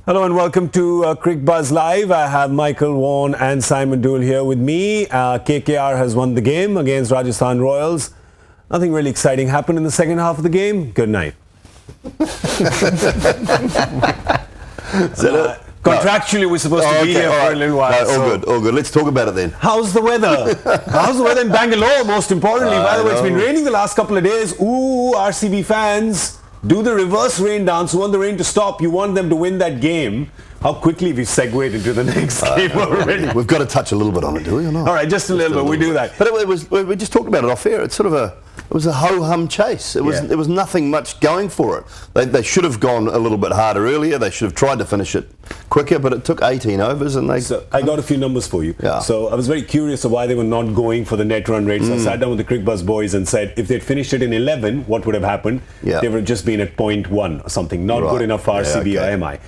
Hello and welcome to Cricbuzz Live. I have Michael Vaughan and Simon Doull here with me. KKR has won the game against Rajasthan Royals. Nothing really exciting happened in the second half of the game. Good night. Contractually, we're supposed to be here for a little while. All good. Let's talk about it then. How's the weather? How's the weather in Bangalore, most importantly? By the way, it's been raining the last couple of days. Ooh, RCB fans, do the reverse rain dance. You want the rain to stop. You want them to win that game. How quickly we've segued into the next game already. We've got to touch a little bit on it, do we, or not? All right, just a little bit. We do that. But we just talked about it off air. It's sort of it was a ho-hum chase. There was nothing much going for it. They should have gone a little bit harder earlier. They should have tried to finish it quicker, but it took 18 overs and they... So I got a few numbers for you. Yeah. So I was very curious of why they were not going for the net run rate. So I sat down with the Cricbuzz boys and said, if they'd finished it in 11, what would have happened? Yeah. They would have just been at 0.1 or something. Not good enough for RCB or MI.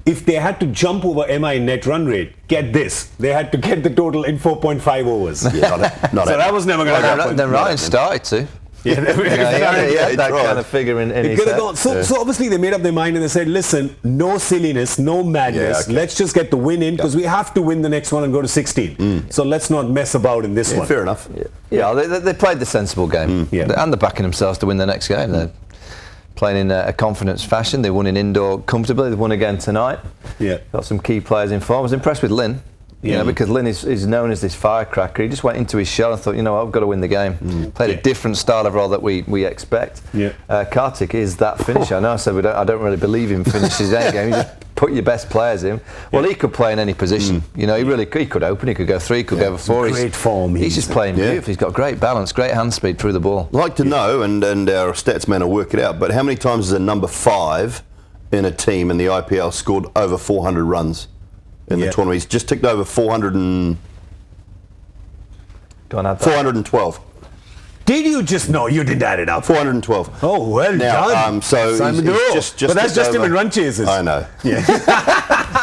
If they had to jump over MI in net run rate, get this, they had to get the total in 4.5 overs. Yeah, not so that was never going to happen. Then Ryan started to. He had that kind of figure in his head. So obviously they made up their mind and they said, listen, no silliness, no madness. Let's just get the win in because we have to win the next one and go to 16. So let's not mess about in this one. Fair enough. Yeah, they played the sensible game. And they're backing themselves to win the next game. They're playing in a confidence fashion. They won in indoor comfortably. They won again tonight. Yeah. Got some key players in form. I was impressed with Lynn. You know, because Lynn is known as this firecracker. He just went into his shell and thought, you know what, I've got to win the game. Played a different style of role that we expect. Karthik is that finisher. I know I said I don't really believe him finishes any game. You just put your best players in. Well, he could play in any position. You know, he could open, he could go 3, he could go 4. Great form. He's just playing beautifully. He's got great balance, great hand speed through the ball. Like to know, and our stats man will work it out, but how many times has a number 5 in a team in the IPL scored over 400 runs? In the tournament, he's just ticked over 412. Did you just know? You did add it up. 412. Oh, well done. So Simon just but that's just him in run chases. I know. Yeah.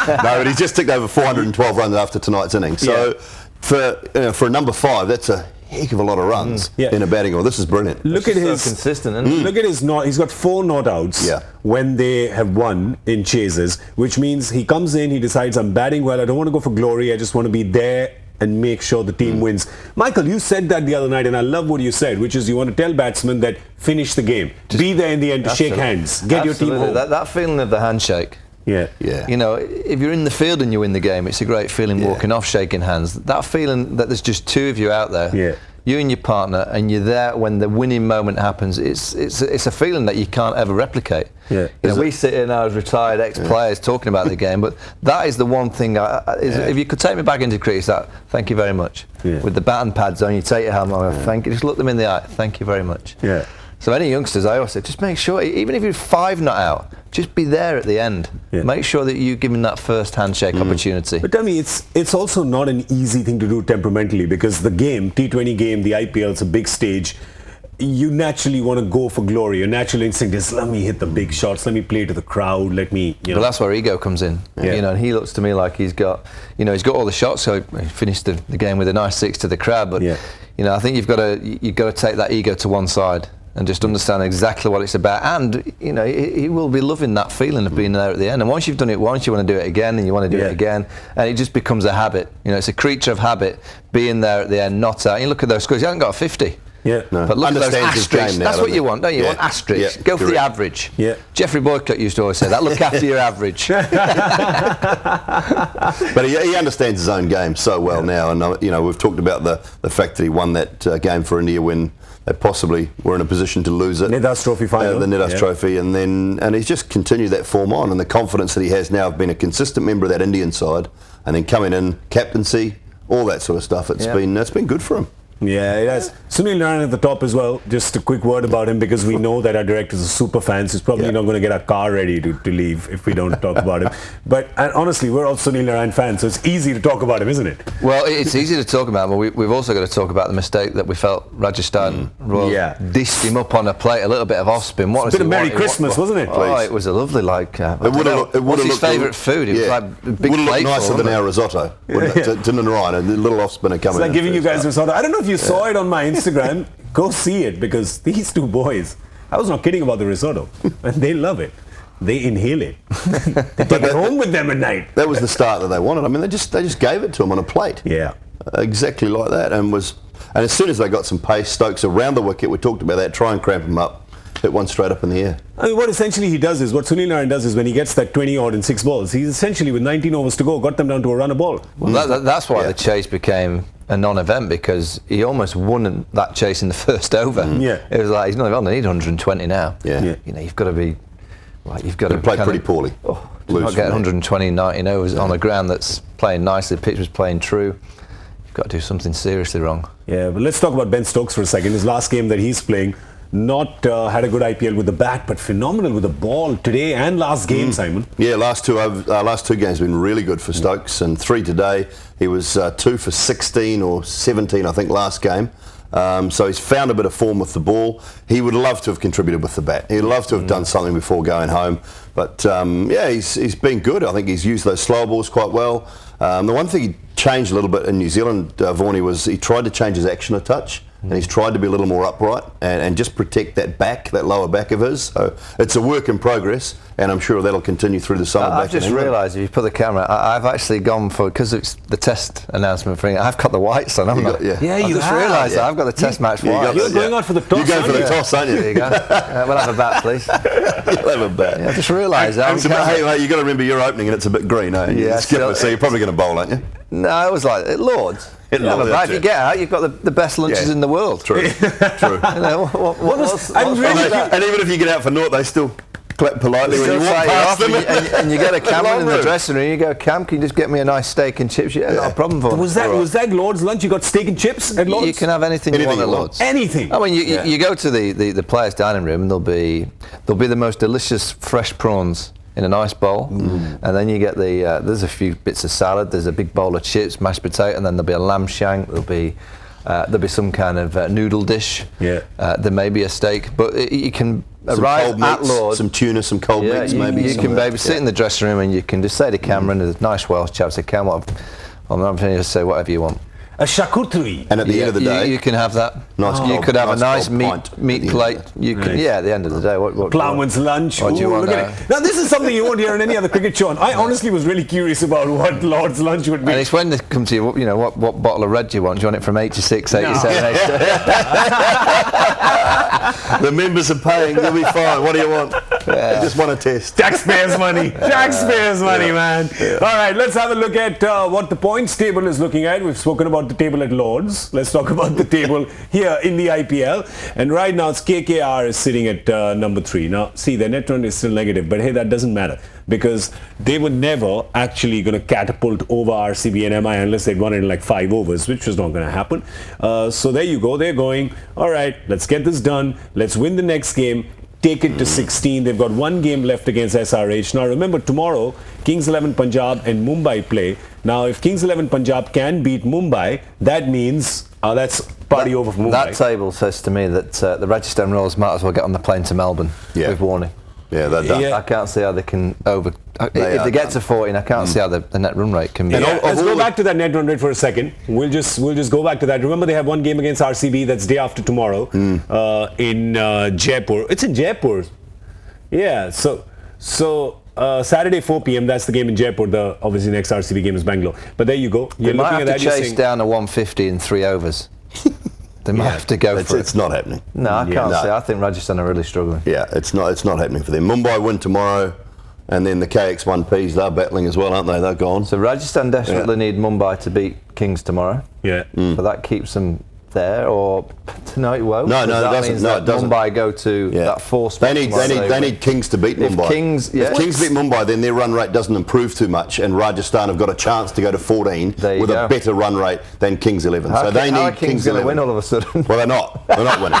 No, but he's just ticked over 412 runs after tonight's innings. So for a number 5, that's a heck of a lot of runs in a batting order. This is brilliant. Look at his consistent. Isn't Look at his he's got 4 not outs when they have won in chases, which means he comes in, he decides I'm batting well, I don't want to go for glory, I just want to be there and make sure the team wins. Michael, you said that the other night, and I love what you said, which is you want to tell batsmen that finish the game, just be there in the end to shake hands, get your team home. That feeling of the handshake. Yeah. You know, if you're in the field and you win the game, it's a great feeling walking off, shaking hands. That feeling that there's just 2 of you out there, you and your partner, and you're there when the winning moment happens. It's a feeling that you can't ever replicate. You know, we sit here now as retired ex-players talking about the game, but that is the one thing. If you could take me back into cricket, it's that. Thank you very much. With the bat and pads on, you take your helmet off. Thank you. Just look them in the eye. Thank you very much. So any youngsters, I always say, just make sure, even if you're 5 not out, just be there at the end. Make sure that you give him that first handshake opportunity. But tell me, it's also not an easy thing to do temperamentally because the game, T20 game, the IPL, it's a big stage. You naturally want to go for glory. Your natural instinct is, let me hit the big shots, let me play to the crowd, let me, But that's where ego comes in. You know, and he looks to me like he's got all the shots. So he finished the game with a nice 6 to the crowd. But you know, I think you've got to take that ego to one side and just understand exactly what it's about. And, you know, he will be loving that feeling of being there at the end. And once you've done it once, you want to do it again, and you want to do it again. And it just becomes a habit. You know, it's a creature of habit, being there at the end, not out. You look at those scores, he hasn't got a 50. But look at those asterisks. That's what you want, don't you? You want asterisks. Go for the average. Jeffrey Boycott used to always say that. Look after your average. But he understands his own game so well now, and you know, we've talked about the fact that he won that game for India when they possibly were in a position to lose it. Nidhas Trophy final. The Nidhas Trophy, and he's just continued that form on, and the confidence that he has now of being a consistent member of that Indian side, and then coming in captaincy, all that sort of stuff. It's been good for him. Yeah, it has. Sunil Narayan at the top as well. Just a quick word about him because we know that our director's a super fan, so he's probably not going to get our car ready to leave if we don't talk about him. But and honestly, we're all Sunil Narayan fans, so it's easy to talk about him, isn't it? Well, it's easy to talk about him, but we've also got to talk about the mistake that we felt Rajasthan Royals dished him up on a plate, a little bit of off-spin. It's a bit of Merry Christmas, wasn't it? Oh, it was a lovely, like, what's his favourite food? It was like a big would have looked plate nicer than our risotto, wouldn't it? To Narayan, and the little off-spinner coming in. It's like giving you guys risotto. I don't know if you saw it on my Instagram. Go see it because these 2 boys, I was not kidding about the risotto, and they love it. they inhale it. They take it home with them at night. That was the start that they wanted. I mean, they just gave it to him on a plate. Yeah. Exactly like that. And as soon as they got some pace, Stokes around the wicket, we talked about that, try and cramp him up, hit one straight up in the air. I mean, what essentially he does is, what Sunil Narine does is when he gets that 20 odd in 6 balls, he's essentially with 19 overs to go, got them down to a run a ball. Well, that's why the chase became a non-event, because he almost won that chase in the first over. Yeah. It was like, he's not on, they need 120 now. Yeah. You know, you've got to be, well, you've got to play pretty poorly. Not get 120 19 overs on a ground that's playing nicely, the pitch was playing true. You've got to do something seriously wrong. Yeah, but let's talk about Ben Stokes for a second. His last game that he's playing, not had a good IPL with the bat, but phenomenal with the ball today and last game, Simon. Yeah, last two games have been really good for Stokes, and 3 today. He was 2 for 16 or 17, I think, last game. So he's found a bit of form with the ball. He would love to have contributed with the bat. He'd love to have done something before going home. But yeah, he's been good. I think he's used those slow balls quite well. The one thing he changed a little bit in New Zealand, Vaughan, was he tried to change his action a touch. And he's tried to be a little more upright and just protect that lower back of his. So it's a work in progress, and I'm sure that'll continue through the summer. I've just realised, if you put the camera, I've actually gone for, because it's the test announcement for England, I've got the whites on, haven't I? Yeah, I just realised I've got the test match white. You're going out for the toss. You're going for the toss, aren't you? There you go. We'll have a bat, please. You'll have a bat. Yeah, I just realised that. Hey, mate, you've got to remember you're opening and it's a bit green, eh? Yeah, Skipper, so you're probably going to bowl, aren't you? No, it was like, Lords. If you get out, you've got the best lunches in the world. True. True. You know, And even if you get out for naught, they still clap politely when you walk past them. And you get a Cameron in the dressing room, you go, Cam, can you just get me a nice steak and chips? Yeah, not a problem for me. Was that Lord's lunch? You got steak and chips at Lord's? You can have anything you want at Lord's. Anything. I mean, you go to the players' dining room, and there'll be the most delicious fresh prawns in a nice bowl, and then you get there's a few bits of salad, there's a big bowl of chips, mashed potato, and then there'll be a lamb shank, there'll be some kind of noodle dish, there may be a steak, but you can arrive at Lord's, some tuna, some cold meats, maybe. You can maybe sit in the dressing room and you can just say to Cameron, there's a nice Welsh chap, say, Cam, I'm not going to say whatever you want. A charcuterie. And at the end of the day, you can have that. You could have a nice meat plate. You can, at the end of the day, what Ploughman's lunch. What do you want? Look at it. Now, this is something you won't hear in any other cricket show. And I honestly was really curious about what Lord's lunch would be. And it's when they come to you, what bottle of red do you want? Do you want it from 86, 87, 87? The members are paying, you'll be fine. What do you want? I just want a test. Taxpayers' money. Taxpayers' money, man. All right, let's have a look at what the points table is looking at. We've spoken about the table at Lord's. Let's talk about the table here in the IPL. And right now, it's KKR is sitting at number 3. Now, see, their net run is still negative, but hey, that doesn't matter because they were never actually going to catapult over RCB and MI unless they'd won it in like 5 overs, which was not going to happen. So there you go. They're going, all right, let's get this done. Let's win the next game. Take it to 16. They've got 1 game left against SRH. Now remember, tomorrow Kings 11 Punjab and Mumbai play. Now if Kings 11 Punjab can beat Mumbai, that means that's party over for Mumbai. That table says to me that the Rajasthan Royals might as well get on the plane to Melbourne with warning. Yeah, they're done. I can't see how they can if they get to 14, I can't see how the net run rate can be. Let's go back to that net run rate for a second. We'll just go back to that. Remember, they have 1 game against RCB. That's day after tomorrow in Jaipur. It's in Jaipur. Yeah. So Saturday 4 p.m. That's the game in Jaipur. The obviously next RCB game is Bangalore. But there you go. They might have to chase down a 150 in 3 overs. They might have to go for it. It's not happening. No, I can't say. I think Rajasthan are really struggling. Yeah, it's not happening for them. Mumbai win tomorrow, and then the KX1Ps, they're battling as well, aren't they? They're gone. So Rajasthan desperately need Mumbai to beat Kings tomorrow. Yeah. So that keeps them there, or tonight won't. No, it doesn't. No, it doesn't. Mumbai go to that 4 spot. They need Kings to beat Mumbai. If Kings beat Mumbai, then their run rate doesn't improve too much, and Rajasthan have got a chance to go to 14 with a better run rate than Kings 11. How are Kings going to win all of a sudden? Well, they're not. They're not winning.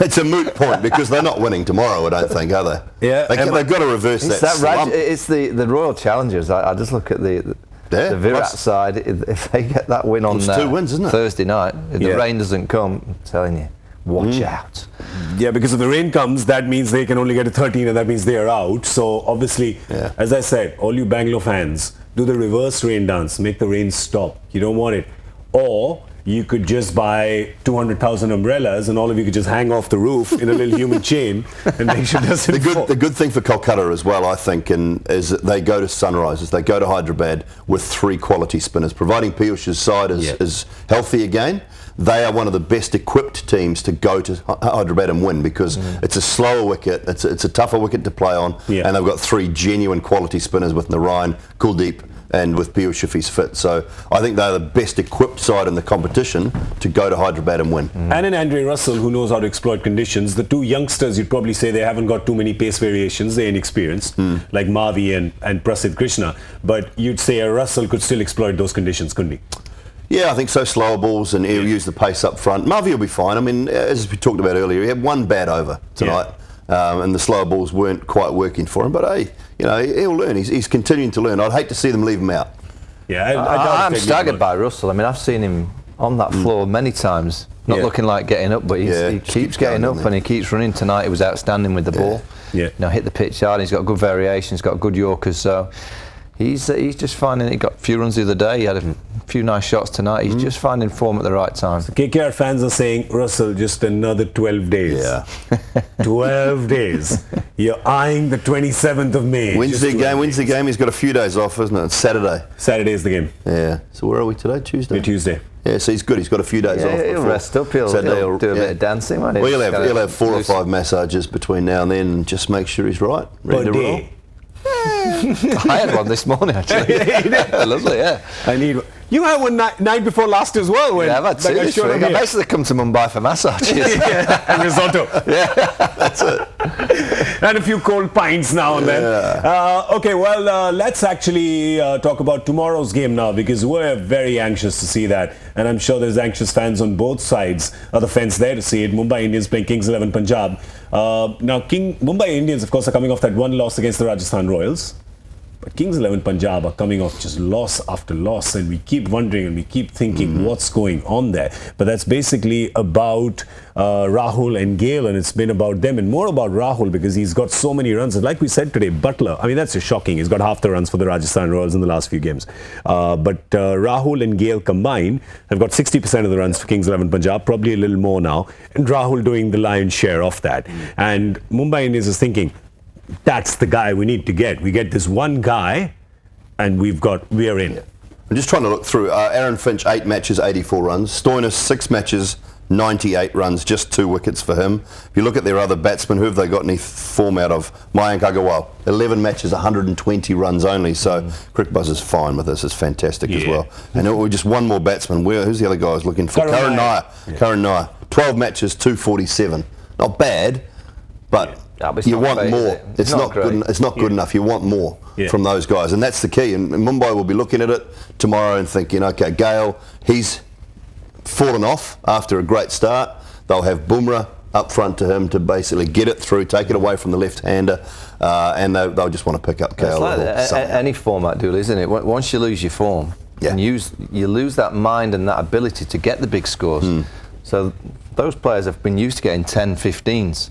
It's a moot point because they're not winning tomorrow, I don't think, are they? Yeah. They've got to reverse that. It's the Royal Challengers. I just look at the Virat side. If they get that win on 2 wins, isn't it? Thursday night, if the rain doesn't come, I'm telling you, watch out. Yeah, because if the rain comes, that means they can only get to 13 and that means they are out. So obviously, as I said, all you Bangalore fans, do the reverse rain dance. Make the rain stop. You don't want it. Or you could just buy 200,000 umbrellas and all of you could just hang off the roof in a little human chain and make sure it doesn't fall. The good thing for Kolkata as well, I think, is that they go to Sunrisers, they go to Hyderabad with 3 quality spinners, providing Piyush's side is healthy again. They are one of the best equipped teams to go to Hyderabad and win because it's a slower wicket, it's a tougher wicket to play on, and they've got 3 genuine quality spinners with Narayan, Kuldeep, and with Piyush if he's fit. So I think they're the best equipped side in the competition to go to Hyderabad and win. And in Andre Russell, who knows how to exploit conditions. The 2 youngsters, you'd probably say they haven't got too many pace variations. They're inexperienced, like Mavi and Prasidh Krishna. But you'd say a Russell could still exploit those conditions, couldn't he? Yeah, I think so. Slower balls, and he'll use the pace up front. Mavi will be fine. I mean, as we talked about earlier, he had 1 bad over tonight. And the slower balls weren't quite working for him. But hey, he'll learn. He's continuing to learn. I'd hate to see them leave him out. Yeah, I'm staggered by Russell. I mean, I've seen him on that floor many times, not looking like getting up, but he keeps getting up and he keeps running. Tonight he was outstanding with the ball. Hit the pitch hard. He's got good variations, got good Yorkers. So he's just finding. He got a few runs the other day. He had a few nice shots tonight. He's just finding form at the right time. So KKR fans are saying, Russell, just another 12 days. Yeah. 12 days. You're eyeing the 27th of May. Wednesday game. He's got a few days off, isn't it? It's Saturday. Saturday is the game. Yeah. So where are we today? Tuesday? Tuesday. Yeah, so he's good. He's got a few days off. He'll rest up. He'll do a bit of dancing. Won't he? Well, he'll have 4 or 5 massages between now and then and just make sure he's right. Ready to roll. I had one this morning, actually. Lovely, I need one. You had one night before last as well. I've had 2 this week. I basically come to Mumbai for massages. And risotto. That's it. And a few cold pints now and then. Okay, well, let's actually talk about tomorrow's game now because we're very anxious to see that. And I'm sure there's anxious fans on both sides of the fence there to see it. Mumbai Indians playing Kings 11 Punjab. Now, Mumbai Indians, of course, are coming off that 1 loss against the Rajasthan Royals. But Kings 11 Punjab are coming off just loss after loss, and we keep wondering and we keep thinking what's going on there. But that's basically about Rahul and Gale, and it's been about them and more about Rahul because he's got so many runs. And like we said today, Butler, I mean, that's just shocking. He's got half the runs for the Rajasthan Royals in the last few games. But Rahul and Gale combined have got 60% of the runs for Kings 11 Punjab, probably a little more now, and Rahul doing the lion's share of that. And Mumbai Indians is thinking, that's the guy we need to get. We get this one guy, and we're in. I'm just trying to look through. Aaron Finch, 8 matches, 84 runs. Stoinis, 6 matches, 98 runs, just 2 wickets for him. If you look at their other batsmen, who have they got any form out of? Mayank Agarwal, 11 matches, 120 runs only. So Cricbuzz is fine with this. It's fantastic as well. And we just one more batsman. Who's the other guy I was looking for? Karan Nair. 12 matches, 247. Not bad, but you want more. It's not good enough. You want more from those guys, and that's the key. And Mumbai will be looking at it tomorrow and thinking, okay, Gale, he's fallen off after a great start. They'll have Bumrah up front to him to basically get it through, take it away from the left-hander, and they'll just want to pick up Gale. It's like any format, Doull, isn't it? Once you lose your form, and you lose that mind and that ability to get the big scores. So those players have been used to getting 10, 15s.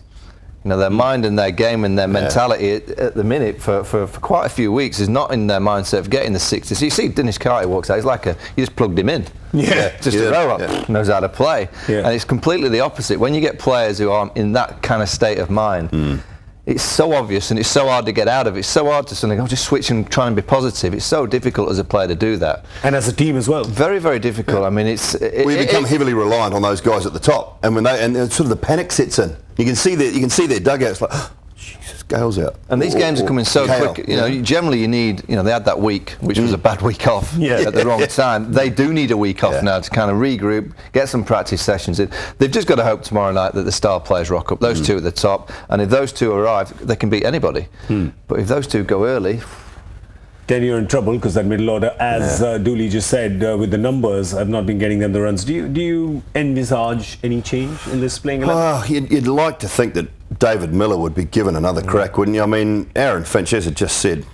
Their mind and their game and their mentality at the minute for quite a few weeks is not in their mindset of getting the 60s. So you see Dinesh Karthik walks out, he's like you just plugged him in. Just a row-up, knows how to play. And it's completely the opposite. When you get players who are in that kind of state of mind, it's so obvious and it's so hard to get out of. It's so hard to suddenly go, just switch and try and be positive. It's so difficult as a player to do that. And as a team as well. Very, very difficult. I mean, we become heavily reliant on those guys at the top, and when and sort of the panic sets in. You can see their dugouts like, oh, Jesus, Gale's out. And these games are coming so quick. Generally you need. They had that week, which was a bad week off at the wrong time. They do need a week off now to kind of regroup, get some practice sessions in. They've just got to hope tomorrow night that the star players rock up. Those 2 at the top, and if those 2 arrive, they can beat anybody. But if those 2 go early, then you're in trouble because that middle order, as Dooley just said, with the numbers, have not been getting them the runs. Do you envisage any change in this playing 11? You'd like to think that David Miller would be given another crack, wouldn't you? I mean, Aaron Finch, as I just said,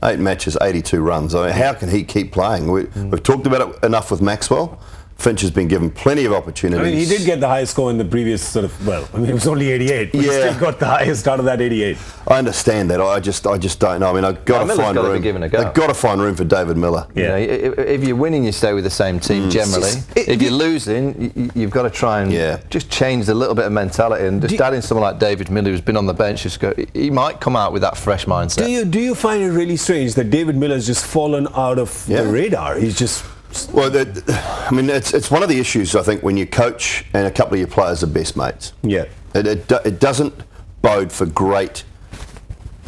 8 matches, 82 runs. I mean, how can he keep playing? We've talked about it enough with Maxwell. Finch has been given plenty of opportunities. I mean, he did get the highest score in the previous sort of, well, I mean, it was only 88, but he still got the highest out of that 88. I understand that. I just don't know. I mean, I've got to find room. They've got to find room for David Miller. Yeah. If you're winning, you stay with the same team generally. If you're losing, you've got to try and just change a little bit of mentality and just add in someone like David Miller, who's been on the bench. He might come out with that fresh mindset. Do you find it really strange that David Miller's just fallen out of the radar? He's just... Well, I mean, it's one of the issues, I think, when you coach and a couple of your players are best mates. Yeah. It doesn't bode for great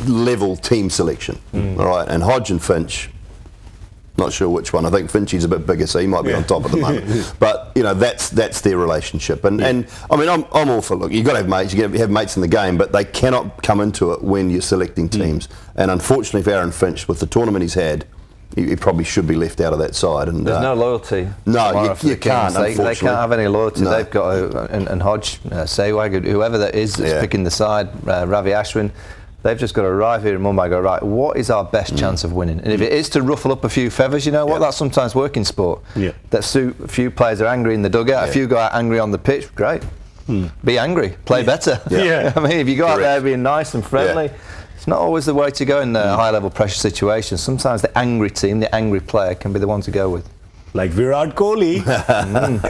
level team selection. All right, and Hodge and Finch, not sure which one. I think Finchie's a bit bigger, so he might be on top at the moment. But you know, that's their relationship. And I mean, I'm all for, look, you've got to have mates. You have mates in the game, but they cannot come into it when you're selecting teams. And unfortunately for Aaron Finch, with the tournament he's had, he probably should be left out of that side. And there's no loyalty. No, you can't. They can't have any loyalty. No. They've got and Hodge, Sehwag, whoever that is that's picking the side, Ravi Ashwin. They've just got to arrive here in Mumbai and go, right, what is our best chance of winning? And if it is to ruffle up a few feathers, you know what, that's sometimes working sport. Yeah. That suit, a few players are angry in the dugout, a few go out angry on the pitch, great. Be angry, play better. I mean, if you go out there being nice and friendly, it's not always the way to go in high-level pressure situations. Sometimes the angry team, the angry player can be the one to go with. Like Virat Kohli,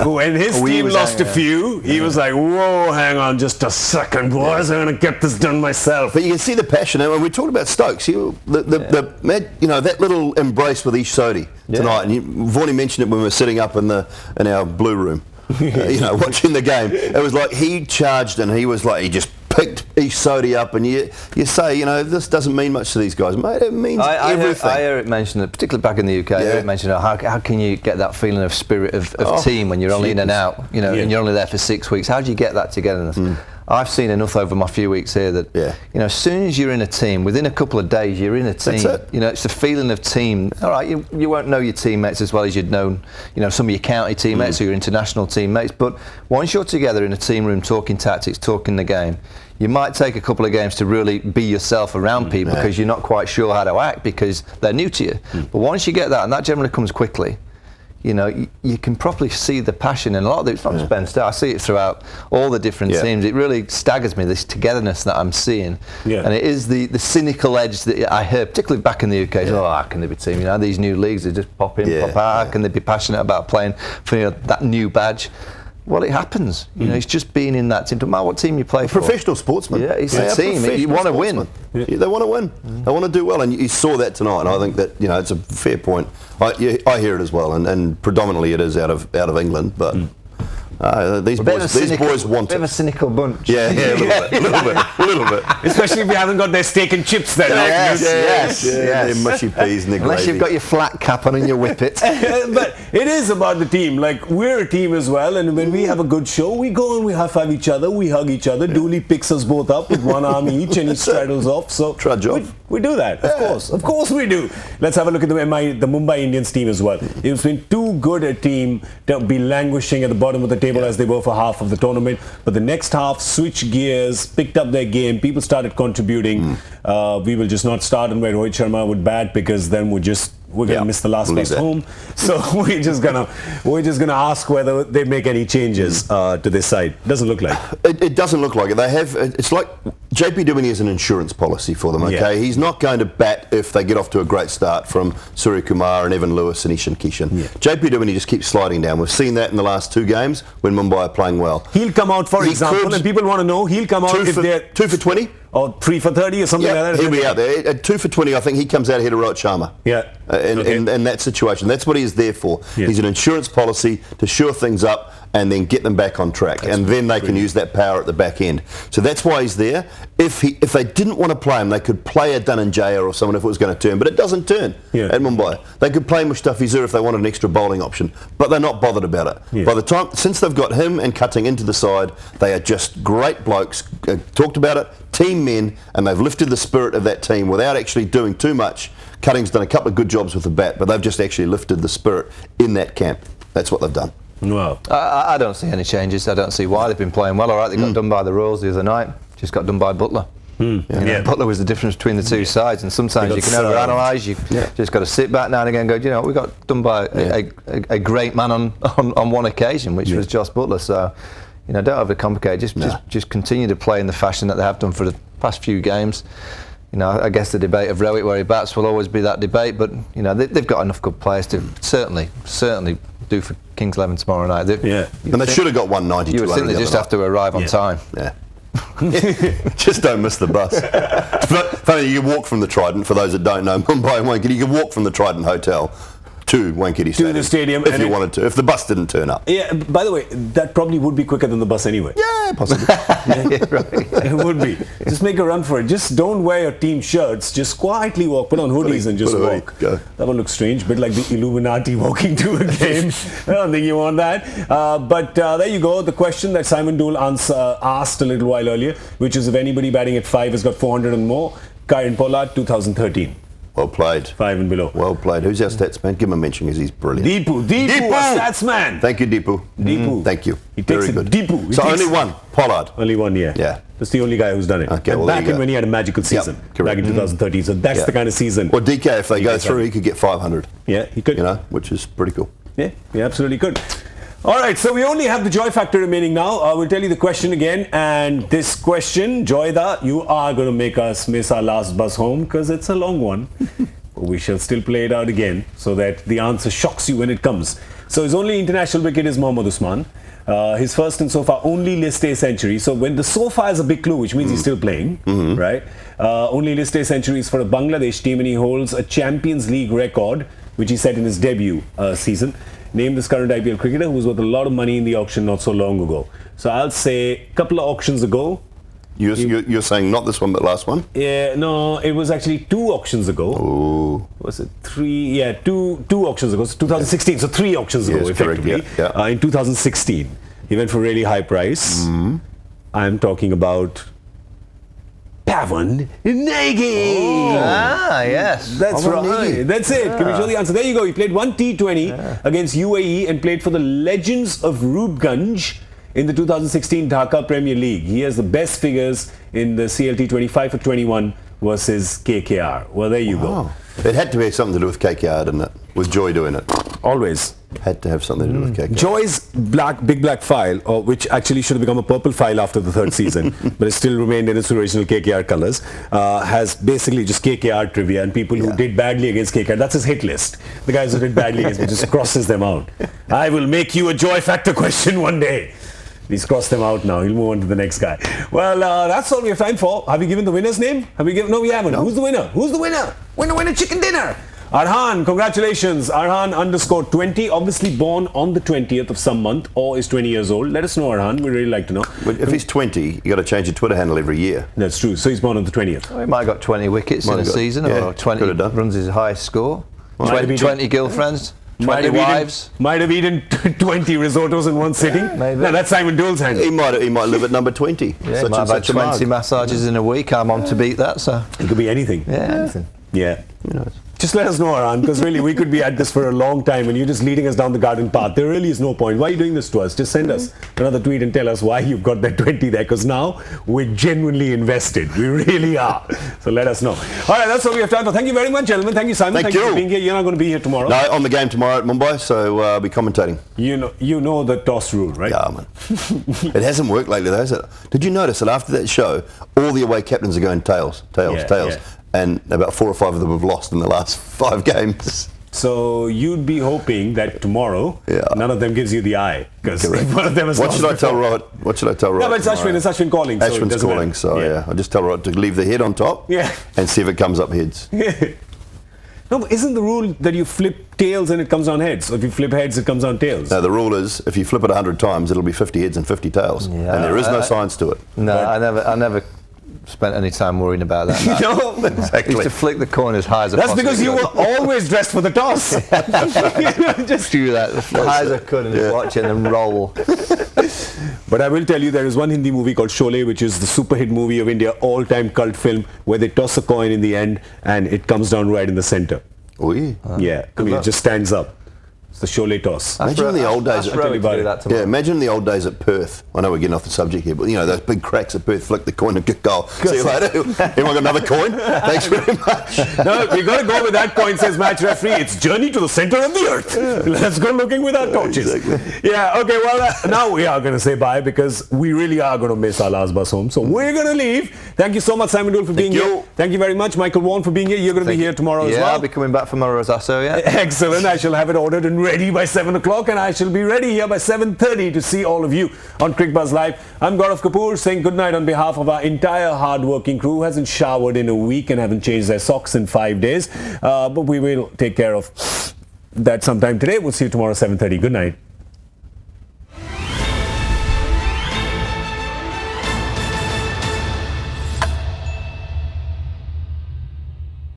when his team lost a few, he was like, whoa, hang on just a second, boys, I'm going to get this done myself. But you can see the passion. And when we talked about Stokes, that little embrace with Ish Sodhi tonight, and we've already mentioned it when we were sitting up in our blue room, watching the game. It was like he charged and he just picked Ish Sodhi up, and you say, this doesn't mean much to these guys, mate. It means everything. I hear it mentioned, particularly back in the UK. I hear it mentioned, how can you get that feeling of spirit of team when you're only in and out, and you're only there for 6 weeks? How do you get that togetherness? I've seen enough over my few weeks here that as soon as you're in a team, within a couple of days you're in a team. That's it. It's the feeling of team. All right, you won't know your teammates as well as you'd known, some of your county teammates or your international teammates. But once you're together in a team room talking tactics, talking the game, you might take a couple of games to really be yourself around people because you're not quite sure how to act because they're new to you. But once you get that, and that generally comes quickly, you can probably see the passion in a lot of it's not just Ben Starr. I see it throughout all the different teams. It really staggers me, this togetherness that I'm seeing. And it is the cynical edge that I hear, particularly back in the UK. How can they be team? These new leagues, they just pop in, pop out. How can they be passionate about playing for that new badge? Well, it happens. It's just being in that team. No matter what team you play for. Professional sportsmen. Yeah, it's a team. You want to win. They want to win. They want to do well, and you saw that tonight. And I think that it's a fair point. I hear it as well, and predominantly it is out of England, but. These boys want it. Bit of a cynical bunch. Yeah, a little bit. Especially if you haven't got their steak and chips then. Yes. Their mushy peas and their Unless gravy. you've got your flat cap on and your whippet. But it is about the team. Like, we're a team as well, and when we have a good show, we go and we high-five each other, we hug each other. Dooley picks us both up with one arm each, and he straddles off. So trudge off. We do that, of course we do. Let's have a look at the Mumbai Indians team as well. It's been too good a team to be languishing at the bottom of the table as they were for half of the tournament. But the next half, switched gears, picked up their game. People started contributing. We will just not start on where Rohit Sharma would bat because then we're gonna miss the last bus home. So we're just gonna ask whether they make any changes to this side. Doesn't look like it doesn't look like it. They have. It's like JP Duminy is an insurance policy for them. Okay, he's not going to bat if they get off to a great start from Surya Kumar and Evan Lewis and Ishan Kishan. JP Duminy just keeps sliding down. We've seen that in the last two games when Mumbai are playing well. He'll come out, for example, and people want to know. He'll come out if they're 2 for 20. Or 3 for 30 or something like that. He'll be out there. At 2 for 20, I think he comes out ahead of Rohit Sharma. In that situation. That's what he is there for. He's an insurance policy to shore things up and then get them back on track. And then they can use that power at the back end. So that's why he's there. If they didn't want to play him, they could play a Dhananjaya or someone if it was going to turn. But it doesn't turn at Mumbai. They could play Mustafizur if they wanted an extra bowling option. But they're not bothered about it. By the time, since they've got him and Cutting into the side, they are just great blokes. Talked about it. Team men, and they've lifted the spirit of that team without actually doing too much. Cutting's done a couple of good jobs with the bat, but they've just actually lifted the spirit in that camp. That's what they've done. Wow. I don't see any changes. I don't see why. They've been playing well. All right, they got done by the Royals the other night. Just got done by Butler. Butler was the difference between the two sides, and sometimes you can overanalyse. You just got to sit back now and again and go, you know, we got done by a great man on one occasion, which was Josh Butler. So, you know, don't overcomplicate. Just continue to play in the fashion that they have done for the past few games. You know, I guess the debate of Rowett where he bats will always be that debate, but you know they've got enough good players to certainly do for Kings 11 tomorrow night. And they should have got 190. You would think they just have to arrive on time. Yeah. Just don't miss the bus. Funny, you can walk from the Trident. For those that don't know, Mumbai and Wankhede, you can walk from the Trident Hotel to Wankhede Stadium. To the stadium. If you wanted to, if the bus didn't turn up. Yeah, by the way, that probably would be quicker than the bus anyway. Yeah, possibly. It would be. Just make a run for it. Just don't wear your team shirts. Just quietly walk. Put on hoodies and just walk. Go. That one looks strange, bit like the Illuminati walking to a game. I don't think you want that. But there you go. The question that Simon Doull asked a little while earlier, which is if anybody batting at 5 has got 400 and more. Kieron Pollard, 2013. Well played. 5 and below. Well played. Who's our stats man? Give him a mention because he's brilliant. Deepu, our stats man. Thank you, Deepu. Thank you. He takes Very it. good. Deepu. So only one, Pollard. Only one, yeah. That's the only guy who's done it. Okay, and well, back in when he had a magical season. Back in 2013. So that's the kind of season. Well, DK, if they go through, he could get 500. Yeah, he could. You know, which is pretty cool. Yeah, he absolutely could. All right, so we only have the joy factor remaining now. I will tell you the question again. And this question, Joyda, you are going to make us miss our last bus home because it's a long one. But we shall still play it out again so that the answer shocks you when it comes. So his only international wicket is Mohammad Usman. His first and so far only List A century. So when the so far is a big clue, which means he's still playing, right? Only List A centuries for a Bangladesh team, and he holds a Champions League record, which he set in his debut season. Name this current IPL cricketer who was worth a lot of money in the auction not so long ago. So I'll say a couple of auctions ago. You're saying not this one, but last one? Yeah, no, it was actually 2 auctions ago. Oh. Was it 3? Yeah, two auctions ago. So 2016, so 3 auctions ago, effectively. Correct, yeah. In 2016, he went for a really high price. I'm talking about Pavan Nagy. Ah, yes. That's right. That's it. Can we show the answer? There you go. He played 1 T20 against UAE and played for the Legends of Rupganj in the 2016 Dhaka Premier League. He has the best figures in the CLT 25 for 21 versus KKR. Well, there you go. It had to have something to do with KKR, didn't it? Was Joy doing it? Always. Had to have something to do with KKR. Joy's big black file, which actually should have become a purple file after the 3rd season, but it still remained in its original KKR colours, has basically just KKR trivia and people who did badly against KKR. That's his hit list. The guys who did badly against, he just crosses them out. I will make you a Joy factor question one day. He's crossed them out now. He'll move on to the next guy. Well, that's all we have time for. Have we given the winner's name? Have we given? No, we haven't. No. Who's the winner? Who's the winner? Winner, chicken dinner. Arhan, congratulations. Arhan _20, obviously born on the 20th of some month or is 20 years old. Let us know, Arhan. We'd really like to know. But if he's 20, you got to change your Twitter handle every year. That's true. So he's born on the 20th. Well, he might have got 20 wickets in a season, or 20 runs his highest score. 20 girlfriends. 20 wives. Might have eaten 20 risottos in one sitting. Maybe. No, that's Simon Doull's hand. He might live at number 20. Yeah, he might have 20 massages in a week. I'm on to beat that, so. It could be anything. Yeah, anything. Yeah. Who knows? Just let us know, Arhan, because really we could be at this for a long time and you're just leading us down the garden path. There really is no point. Why are you doing this to us? Just send us another tweet and tell us why you've got that 20 there, because now we're genuinely invested. We really are. So let us know. All right, that's all we have time for. Thank you very much, gentlemen. Thank you, Simon. Thank you for being here. You're not going to be here tomorrow. No, on the game tomorrow at Mumbai, so I'll be commentating. You know the toss rule, right? Yeah, man. It hasn't worked lately, though, has it? Did you notice that after that show, all the away captains are going tails? Yeah. And about 4 or 5 of them have lost in the last 5 games. So you'd be hoping that tomorrow none of them gives you the eye, because one of them has What should I tell Rod? No, but it's Ashwin calling. Ashwin's calling, so I just tell Rod to leave the head on top and see if it comes up heads. No, but isn't the rule that you flip tails and it comes on heads? Or if you flip heads, it comes on tails? No, the rule is if you flip it 100 times, it'll be 50 heads and 50 tails. Yeah. And there is no science to it. No, I never spent any time worrying about that. No, exactly. I used to flick the coin as high as I possibly could. That's because you were always dressed for the toss. Just do that as high as I could and just watch it and roll. But I will tell you, there is one Hindi movie called Sholay, which is the super hit movie of India, all-time cult film, where they toss a coin in the end and it comes down right in the center. Oh, yeah. Yeah, it just stands up. It's the Cholet toss. Imagine the old days. Yeah, imagine the old days at Perth. I know we're getting off the subject here, but you know those big cracks at Perth. Flick the coin and get goal. See you later. Anyone got another coin? Thanks very much. No, we got to go with that coin. Says match referee. It's journey to the center of the earth. Yeah. Let's go looking with our coaches. Exactly. Yeah. Okay. Well, now we are going to say bye because we really are going to miss our last bus home. So we're going to leave. Thank you so much, Simon Doull, for being here. Thank you very much, Michael Vaughan, for being here. You're going to be here tomorrow as well. Yeah, I'll be coming back for my Rosasso. Yeah. Excellent. I shall have it ordered and ready by 7 o'clock, and I shall be ready here by 7:30 to see all of you on Cricbuzz Live. I'm Gaurav Kapur saying good night on behalf of our entire hard-working crew who hasn't showered in a week and haven't changed their socks in 5 days. But we will take care of that sometime today. We'll see you tomorrow 7:30. Good night.